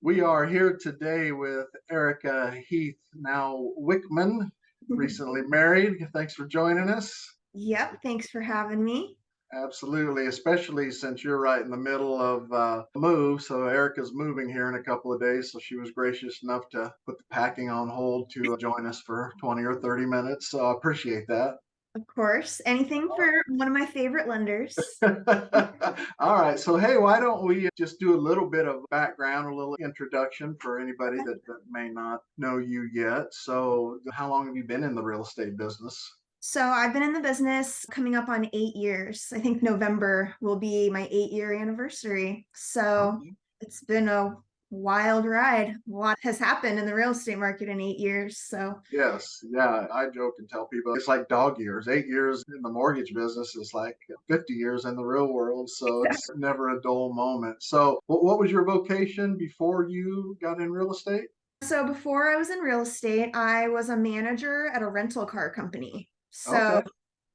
We are here today with Erica Heath, now Wichman, recently married. Thanks for joining us. Yep, thanks for having me. Absolutely, especially since you're right in the middle of move. So Erica's moving here in a couple of days. So she was gracious enough to put the packing on hold to join us for 20 or 30 minutes. So I appreciate that. Of course, anything for one of my favorite lenders. All right. So, hey, why don't we just do a little bit of background, a little introduction for anybody Okay. that may not know you yet? So, how long have you been in the real estate business? So I've been in the business coming up on 8 years. I think November will be my 8 year anniversary. So Okay. it's been a wild ride. A lot has happened in the real estate market in 8 years. So Yes. Yeah. I joke and tell people it's like dog years. 8 years in the mortgage business is like 50 years in the real world. So, it's exactly. never a dull moment. So, what was your vocation before you got in real estate? So before I was in real estate, I was a manager at a rental car company. So Okay.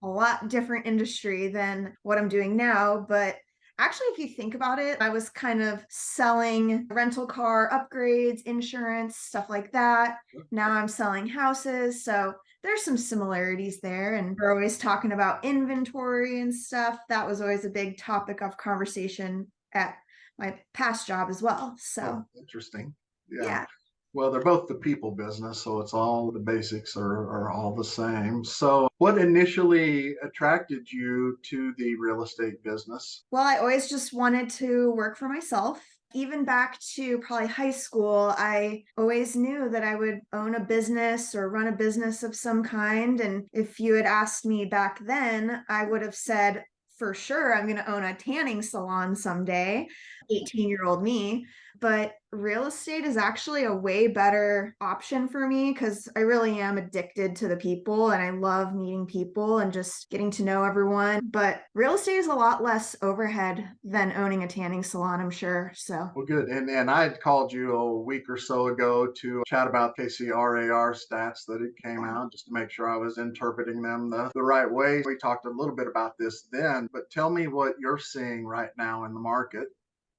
a lot different industry than what I'm doing now. But actually, if you think about it, I was kind of selling rental car upgrades, insurance, stuff like that. Now I'm selling houses. So there's some similarities there. And we're always talking about inventory and stuff. That was always a big topic of conversation at my past job as well. Oh, So, interesting. Yeah. yeah. Well, they're both the people business, so it's all the basics are all the same. So, what initially attracted you to the real estate business? Well, I always just wanted to work for myself. Even back to probably high school, I always knew that I would own a business or run a business of some kind. And if you had asked me back then, I would have said, for sure, I'm going to own a tanning salon someday, 18-year-old me. But real estate is actually a way better option for me because I really am addicted to the people and I love meeting people and just getting to know everyone. But real estate is a lot less overhead than owning a tanning salon, I'm sure. So, Well, good. And I had called you a week or so ago to chat about KCRAR stats that it came out just to make sure I was interpreting them the right way. We talked a little bit about this then, but tell me what you're seeing right now in the market.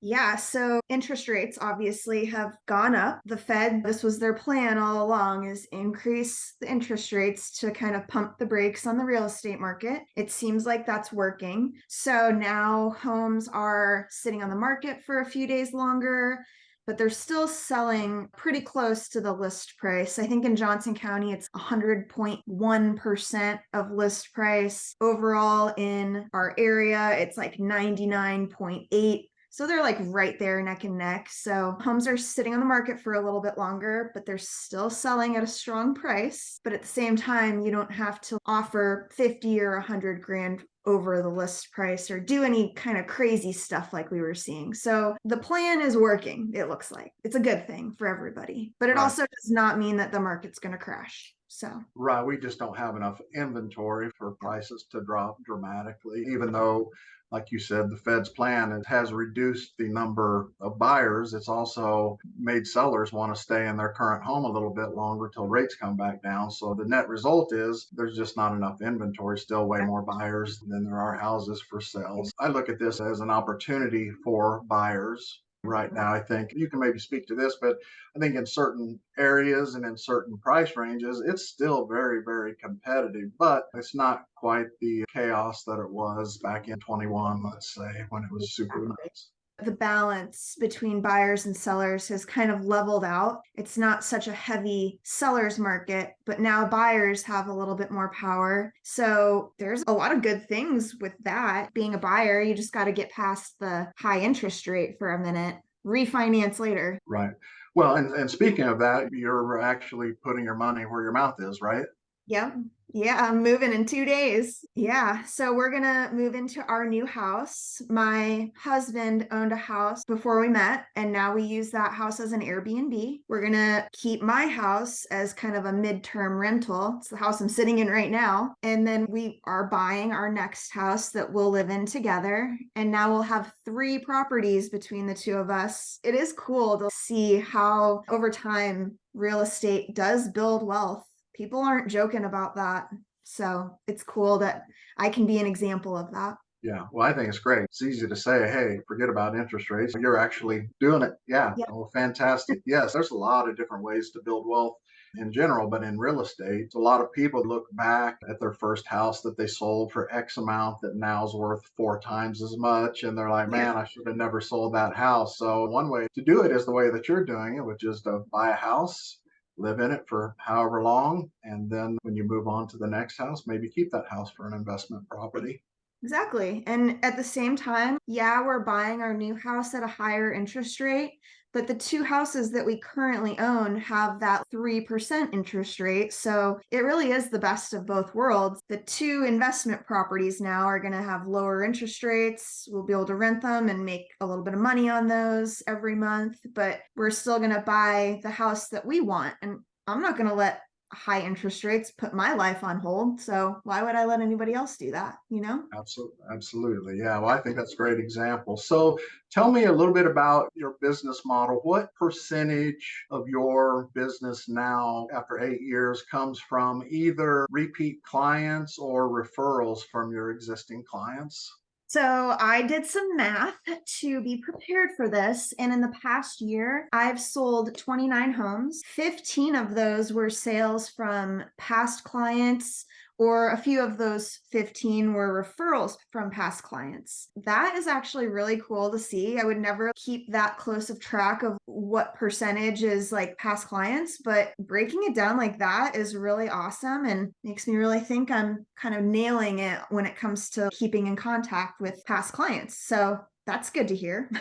yeah, so interest rates obviously have gone up. The Fed, this was their plan all along, is increase the interest rates to kind of pump the brakes on the real estate market. It seems like that's working. So now homes are sitting on the market for a few days longer, but they're still selling pretty close to the list price. I think in Johnson County, it's 100.1% of list price. Overall, in our area, it's like 99.8. So they're like right there neck and neck. So homes are sitting on the market for a little bit longer, but they're still selling at a strong price. But at the same time, you don't have to offer 50 or 100 grand over the list price or do any kind of crazy stuff like we were seeing. So the plan is working, it looks like. It's a good thing for everybody. But it Right. also does not mean that the market's going to crash. So, Right. We just don't have enough inventory for prices to drop dramatically, even though, like you said, the Fed's plan has reduced the number of buyers. It's also made sellers want to stay in their current home a little bit longer till rates come back down. So the net result is there's just not enough inventory, still way more buyers than there are houses for sales. I look at this as an opportunity for buyers right now. I think you can maybe speak to this, but I think in certain areas and in certain price ranges, it's still very, very competitive, but it's not quite the chaos that it was back in 21, let's say, when it was super nice. the balance between buyers and sellers has kind of leveled out. It's not such a heavy seller's market, but now buyers have a little bit more power. So there's a lot of good things with that. Being a buyer, you just got to get past the high interest rate for a minute, refinance later. Right. Well, and speaking of that, you're actually putting your money where your mouth is, right? Yep. Yeah, I'm moving in 2 days. Yeah. So we're going to move into our new house. My husband owned a house before we met, and now we use that house as an Airbnb. We're going to keep my house as kind of a midterm rental. It's the house I'm sitting in right now. And then we are buying our next house that we'll live in together. And now we'll have 3 properties between the two of us. It is cool to see how over time real estate does build wealth. People aren't joking about that. So it's cool that I can be an example of that. Yeah, well, I think it's great. It's easy to say, hey, forget about interest rates. You're actually doing it. Yeah, Yeah. well, fantastic. Yes, there's a lot of different ways to build wealth in general, but in real estate, a lot of people look back at their first house that they sold for X amount that now is worth 4 times as much. And they're like, Yeah. man, I should have never sold that house. So, one way to do it is the way that you're doing it, which is to buy a house, live in it for however long. And then when you move on to the next house, maybe keep that house for an investment property. Exactly. And at the same time, yeah, we're buying our new house at a higher interest rate, but the two houses that we currently own have that 3% interest rate. So it really is the best of both worlds. The two investment properties now are going to have lower interest rates. We'll be able to rent them and make a little bit of money on those every month, but we're still going to buy the house that we want. And I'm not going to let high interest rates put my life on hold. So why would I let anybody else do that? You know? Absolutely. Absolutely. Yeah. Well, I think that's a great example. So tell me a little bit about your business model. What percentage of your business now, after 8 years, comes from either repeat clients or referrals from your existing clients? So I did some math to be prepared for this. And in the past year, I've sold 29 homes. 15 of those were sales from past clients, or a few of those 15 were referrals from past clients. That is actually really cool to see. I would never keep that close of track of what percentage is like past clients, but breaking it down like that is really awesome and makes me really think I'm kind of nailing it when it comes to keeping in contact with past clients. So that's good to hear.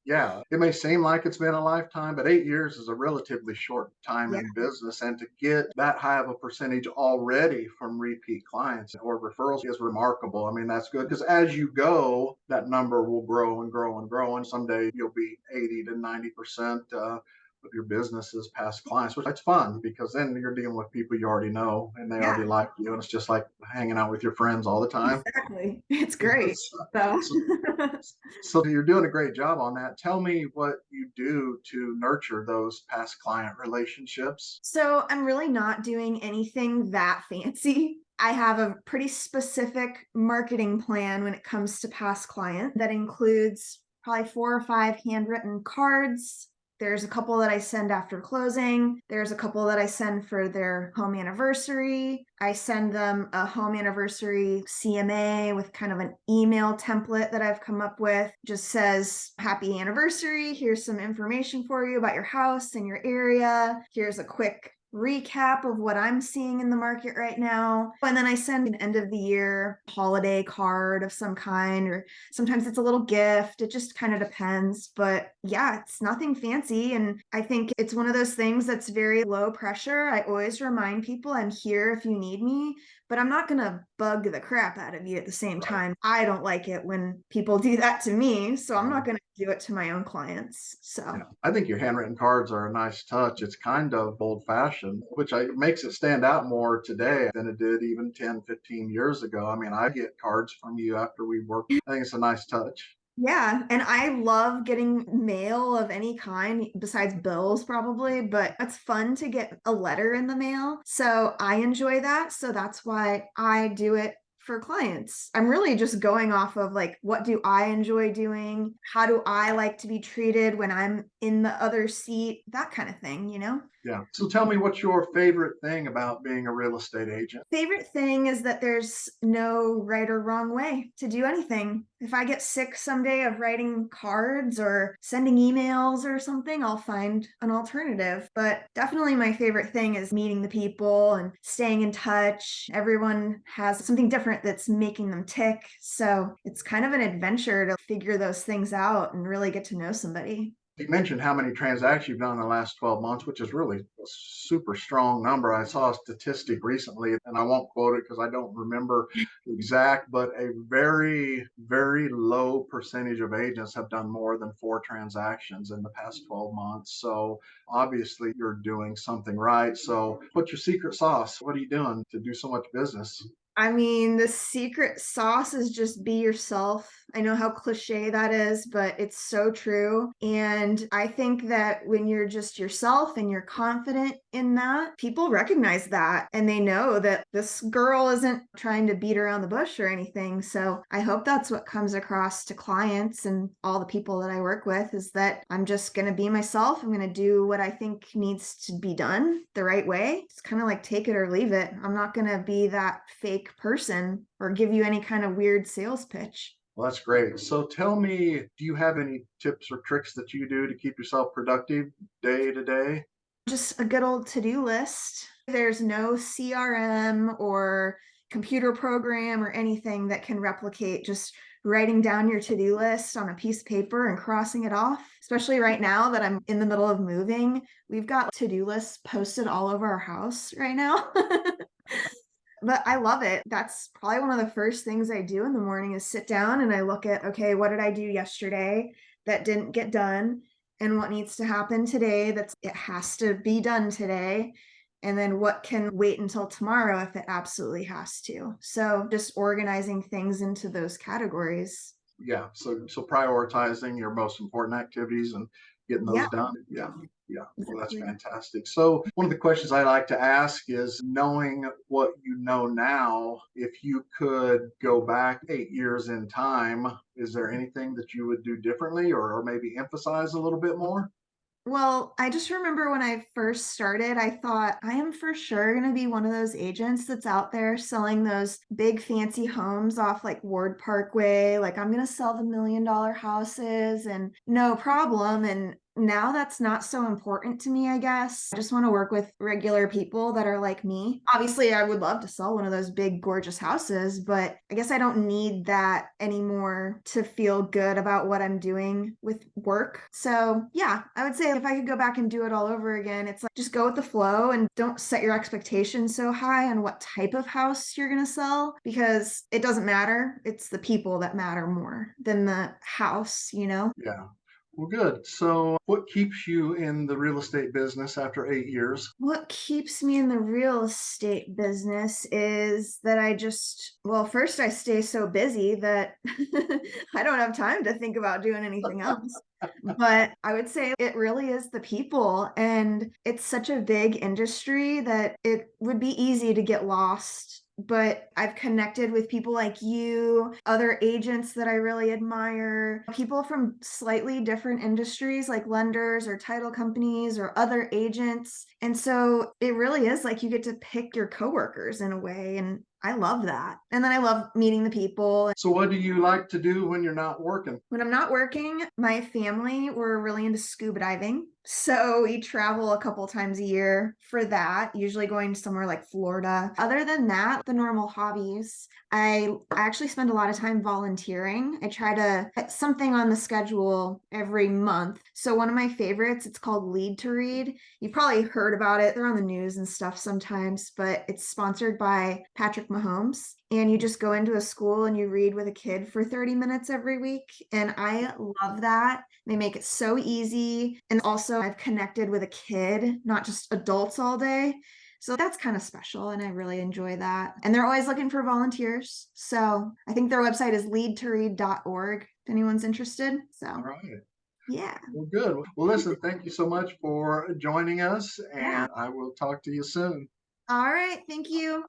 Yeah, it may seem like it's been a lifetime, but 8 years is a relatively short time Yeah. in business. And to get that high of a percentage already from repeat clients or referrals is remarkable. I mean, that's good because as you go, that number will grow and grow and grow. And someday you'll be 80 to 90% of your business is past clients, which it's fun because then you're dealing with people you already know and they already Yeah, like you. And it's just like hanging out with your friends all the time. exactly. It's great. So So, so you're doing a great job on that. Tell me what you do to nurture those past client relationships. So I'm really not doing anything that fancy. I have a pretty specific marketing plan when it comes to past client that includes probably 4 or 5 handwritten cards. There's a couple that I send after closing. There's a couple that I send for their home anniversary. I send them a home anniversary CMA with kind of an email template that I've come up with. Just says, happy anniversary. Here's some information for you about your house and your area. Here's a quick recap of what I'm seeing in the market right now. And then I send an end of the year holiday card of some kind, or sometimes it's a little gift. It just kind of depends. But yeah, it's nothing fancy. And I think it's one of those things that's very low pressure. I always remind people I'm here if you need me, but I'm not going to bug the crap out of you at the same Right. time. I don't like it when people do that to me. So I'm Yeah. not going to do it to my own clients. So. Yeah. I think your handwritten cards are a nice touch. It's kind of old fashioned, which makes it stand out more today than it did even 10, 15 years ago. I mean, I get cards from you after we work. I think it's a nice touch. Yeah, and I love getting mail of any kind besides bills probably, but it's fun to get a letter in the mail. So I enjoy that. So that's why I do it for clients. I'm really just going off of like, what do I enjoy doing? How do I like to be treated when I'm in the other seat? That kind of thing, you know? Yeah. So tell me what's your favorite thing about being a real estate agent? Favorite thing is that there's no right or wrong way to do anything. If I get sick someday of writing cards or sending emails or something, I'll find an alternative. But definitely my favorite thing is meeting the people and staying in touch. Everyone has something different that's making them tick. So it's kind of an adventure to figure those things out and really get to know somebody. You mentioned how many transactions you've done in the last 12 months, which is really a super strong number. I saw a statistic recently, and I won't quote it because I don't remember the exact, but a very, very low percentage of agents have done more than 4 transactions in the past 12 months. So obviously you're doing something right. So what's your secret sauce? What are you doing to do so much business? I mean, the secret sauce is just be yourself. I know how cliche that is, but it's so true. And I think that when you're just yourself and you're confident in that, people recognize that and they know that this girl isn't trying to beat around the bush or anything. So I hope that's what comes across to clients and all the people that I work with is that I'm just going to be myself. I'm going to do what I think needs to be done the right way. It's kind of like take it or leave it. I'm not going to be that fake person or give you any kind of weird sales pitch. Well, that's great. So tell me, do you have any tips or tricks that you do to keep yourself productive day to day? Just a good old to-do list. There's no CRM or computer program or anything that can replicate just writing down your to-do list on a piece of paper and crossing it off. Especially right now that I'm in the middle of moving, we've got to-do lists posted all over our house right now. But I love it. That's probably one of the first things I do in the morning is sit down and I look at, okay, what did I do yesterday that didn't get done? And what needs to happen today it has to be done today. And then what can wait until tomorrow if it absolutely has to. So just organizing things into those categories. Yeah. So prioritizing your most important activities and getting Yeah, those done. Yeah. Yeah. Well, that's exactly. fantastic. So one of the questions I like to ask is knowing what you know now, if you could go back 8 years in time, is there anything that you would do differently or maybe emphasize a little bit more? Well, I just remember when I first started, I thought I am for sure going to be one of those agents that's out there selling those big fancy homes off like Ward Parkway. Like, I'm going to sell the $1 million houses and no problem. And now that's not so important to me, I guess. I just want to work with regular people that are like me. Obviously, I would love to sell one of those big, gorgeous houses, but I guess I don't need that anymore to feel good about what I'm doing with work. So, yeah, I would say if I could go back and do it all over again, it's like just go with the flow and don't set your expectations so high on what type of house you're going to sell because it doesn't matter. It's the people that matter more than the house, you know? Yeah. Well, good. So what keeps you in the real estate business after 8 years? What keeps me in the real estate business is that well, first, I stay so busy that I don't have time to think about doing anything else. But I would say it really is the people. And it's such a big industry that it would be easy to get lost. But I've connected with people like you, other agents that I really admire, people from slightly different industries like lenders or title companies or other agents. And so it really is like you get to pick your coworkers in a way. And I love that. And then I love meeting the people. So what do you like to do when you're not working? When I'm not working, my family, we're really into scuba diving. So we travel a couple times a year for that, usually going to somewhere like Florida. Other than that, the normal hobbies, I actually spend a lot of time volunteering. I try to put something on the schedule every month. So one of my favorites, it's called Lead to Read. You've probably heard about it. They're on the news and stuff sometimes, but it's sponsored by Patrick Mahomes. And you just go into a school and you read with a kid for 30 minutes every week. And I love that. They make it so easy. And also, I've connected with a kid, not just adults all day. So that's kind of special. And I really enjoy that. And they're always looking for volunteers. So I think their website is leadtoread.org if anyone's interested. All So, right. yeah. Well, good. Well, listen, thank you so much for joining us, Yeah. and I will talk to you soon. All right. Thank you.